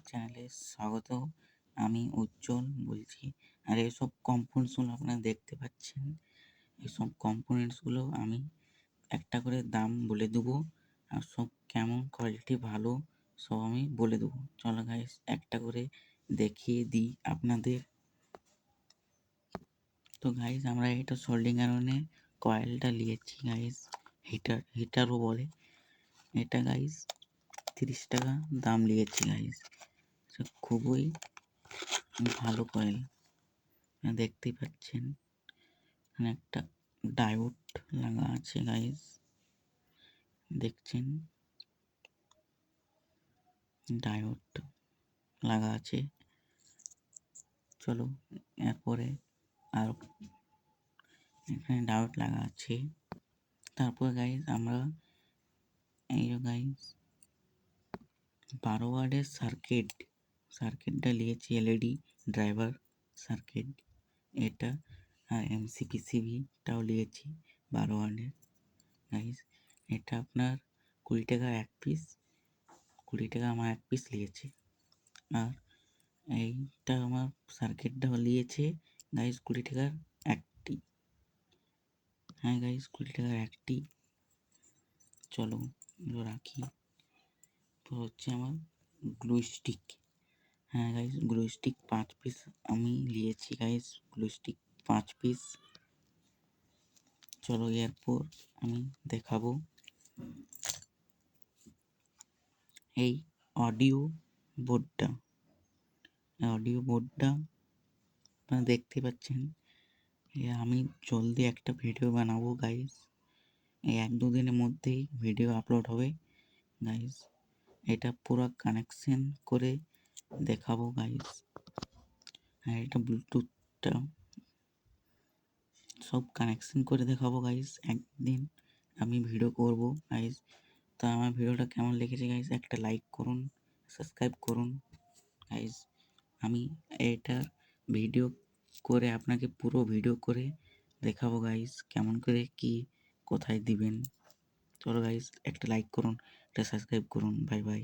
চ্যানেলে স্বাগত। আমি উজ্জ্বল বলছি। আর এসব কম্পোনেন্টসগুলো আপনারা দেখতে পাচ্ছেন। এসব কম্পোনেন্টসগুলো আমি একটা করে দাম বলে দেবো। আর সব কেমন কোয়ালিটি ভালো সব আমি বলে দেবো। চলো গাইস একটা করে দেখিয়ে দিই আপনাদের। তো গাইস আমরা এটা সোল্ডিং আয়রনের কয়েলটা নিয়েছি গাইস। হিটারও বলে। এটা গাইস 30 টাকা দাম নিয়েছি গাইস। খুবই ভালো কয়েল দেখতেই পাচ্ছেন। এখানে একটা ডায়োড লাগা আছে গাইস, দেখছেন ডায়োড লাগা আছে। চলো এরপরে আর এখানে ডায়োড লাগা আছে। তারপর গাইস আমরা এই যে গাইস 12 ওয়াটের সার্কিটটা নিয়েছি, এলইডি ড্রাইভার সার্কিট এটা। আর এমসিপিসিবিটাও নিয়েছি 12 ওয়াটের গাইস। এটা আপনার 20 টাকা এক পিস, 20 টাকা আমার এক পিস নিয়েছে। আর এইটা আমার সার্কিটটাও নিয়েছে গাইস 20 টাকার একটি। হ্যাঁ গাইস 20 টাকার একটি। চলো রাখি। তো হচ্ছে আমার গ্লু স্টিক। হ্যাঁ গাইস গ্লু স্টিক 5 পিস আমি নিয়েছি গাইস, গ্লু স্টিক 5 পিস। চলো এরপর আমি দেখাবো এই অডিও বোর্ডটা। আপনারা দেখতে পাচ্ছেন। আমি জলদি একটা ভিডিও বানাবো গাইস, এই 1-2 দিনের মধ্যেই ভিডিও আপলোড হবে গাইস। এটা পুরো কানেকশন করে দেখাবো গাইস। আর এটা ব্লুটুথটা সব কানেকশন করে দেখাবো গাইস। একদিন আমি ভিডিও করব গাইস। তো আমার ভিডিওটা কেমন লেগেছে গাইস একটা লাইক করুন, সাবস্ক্রাইব করুন গাইস। আমি এটার ভিডিও করে আপনাকে পুরো ভিডিও করে দেখাবো গাইস কেমন করে কি কোথায় দিবেন। চলো গাইস একটা লাইক করুন, একটা সাবস্ক্রাইব করুন। Bye bye.